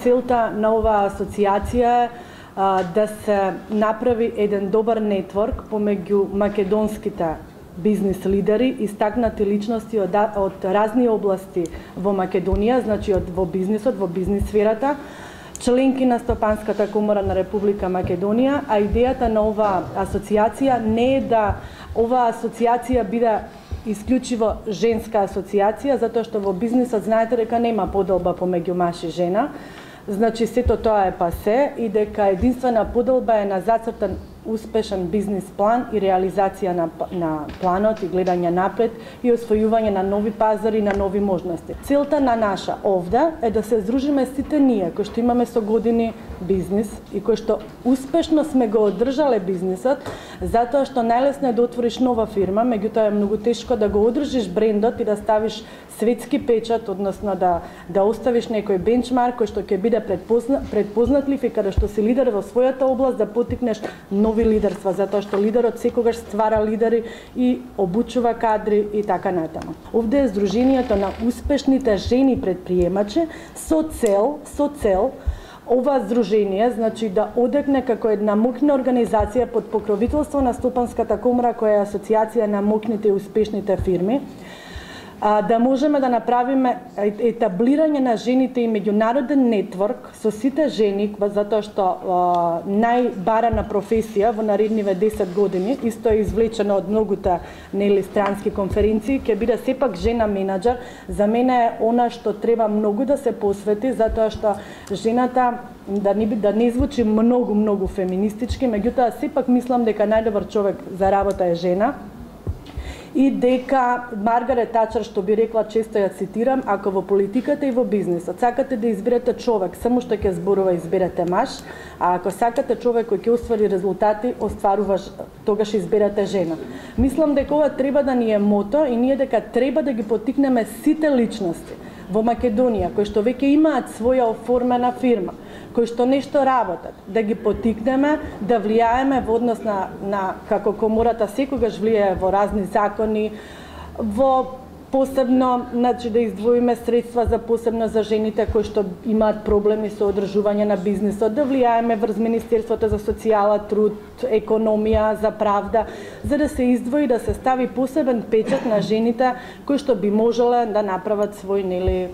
целта на оваа асоциација е да се направи еден добар нетворк помеѓу македонските бизнис лидери, истакнати личности од разни области во Македонија, значи во бизнисот, во бизнис сферата, членки на Стопанската комора на Република Македонија, а идејата на оваа асоциација не е да оваа асоциација биде исклучиво женска асоциација, затоа што во бизнисот знаете дека нема поделба помеѓу маж и жена, значи сето тоа е пасе и дека единствена поделба е на зацртан успешен бизнис план и реализација на планот и гледање напред и освојување на нови пазари, на нови можности. Целта на наша овде е да се здружиме сите ние кои што имаме со години бизнис и кои што успешно сме го одржале бизнисот, затоа што најлесно е да отвориш нова фирма, меѓутоа е многу тешко да го одржиш брендот и да ставиш светски печат, односно да оставиш некој бенчмарк кој што ќе биде предпознатлив и каде што си лидер во својата област да поттикнеш нови лидерства, затоа што лидерот секогаш ствара лидери и обучува кадри и така натаму. Овде е Сдруженијето на успешните жени предприемачи со цел ова здружение, значи да одекне како една моќна организација под покровителство на Стопанската комора, која е асоциација на моќните и успешните фирми, да можеме да направиме етаблирање на жените и меѓународен нетворк со сите жени, затоа што најбарана професија во наредниве 10 години, исто е извлечено од многута странски конференции, ќе биде сепак жена менаџер. За мене е она што треба многу да се посвети, затоа што жената да не звучи многу феминистички, меѓутоа сепак мислам дека најдобар човек за работа е жена. И дека Маргарет Тачер што би рекла, често ја цитирам, ако во политиката и во бизнисот сакате да изберете човек само што ќе зборува, изберете маж, а ако сакате човек кој ќе оствари резултати, тогаш изберете жена. Мислам дека ова треба да ни е мото и ние дека треба да ги поттикнеме сите личности во Македонија кои што веќе имаат своја оформена фирма, кои што нешто работат, да ги поттикнеме, да влијаеме во однос на како комората секогаш влијае во разни закони, во посебно, значи да издвоиме средства за посебно за жените кои што имаат проблеми со одржување на бизнисот, да влијаеме врз Министерството за социјала, труд, економија, за правда, за да се издвои, да се стави посебен печат на жените кои што би можеле да направат свој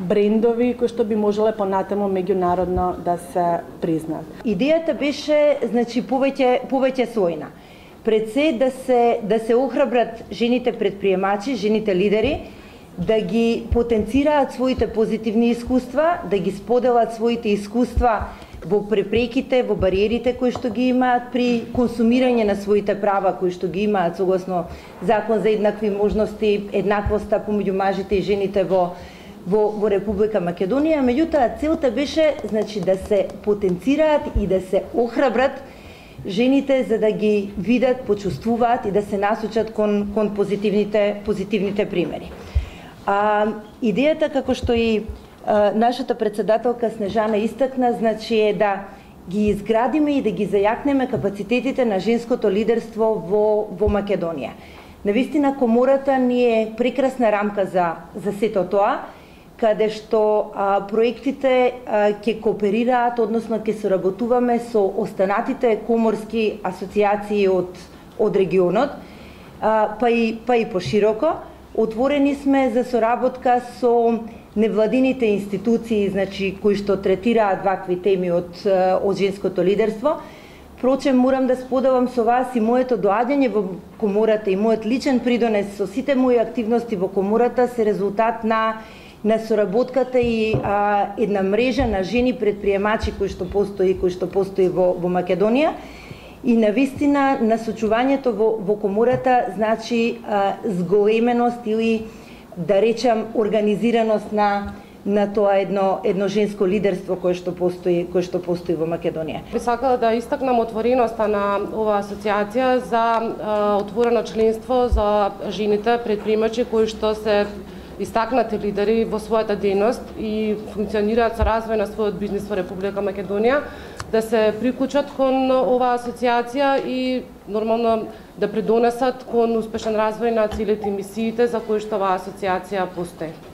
брендови кои што би можеле понатаму меѓународно да се признат. Идејата беше, значи, повеќе сојна. Пред се да се охрабрат жените предприемачи, жените лидери, да ги потенцираат своите позитивни искуства, да ги споделат своите искуства во препреките, во бариерите кои што ги имаат при консумирање на своите права кои што ги имаат согласно Закон за еднакви можности, еднаквоста помеѓу мажите и жените во Република Македонија. Меѓутоа целта беше, значи, да се потенцираат и да се охрабрат жените за да ги видат, почувствуваат и да се насочат кон позитивните примери. Идејата, како што и нашата председателка Снежана истакна, значи е да ги изградиме и да ги зајакнеме капацитетите на женското лидерство во Македонија. Навистина комората ни е прекрасна рамка за сето тоа, каде што проектите ќе кооперираат, односно ќе соработуваме со останатите коморски асоциации од регионот, па и пошироко. Отворени сме за соработка со невладините институции, значи, кои што третираат вакви теми од женското лидерство. Впрочем, морам да споделам со вас и моето доаѓање во комората и мојот личен придонес со сите мои активности во комората се резултат на соработката и една мрежа на жени предприемачи кои што постои во Македонија. И навистина насочувањето во комората значи зголеменост или, да речам, организираност на тоа едно женско лидерство кое што постои во Македонија. Би сакала да истакнам отвореноста на оваа асоциација за отворено членство за жените предприемачи кои што се истакнати лидери во својата дејност и функционираат со развој на својот бизнис во Република Македонија, да се приклучат кон оваа асоциација и нормално да придонесат кон успешен развој на целите мисиите за кои што оваа асоциација постои.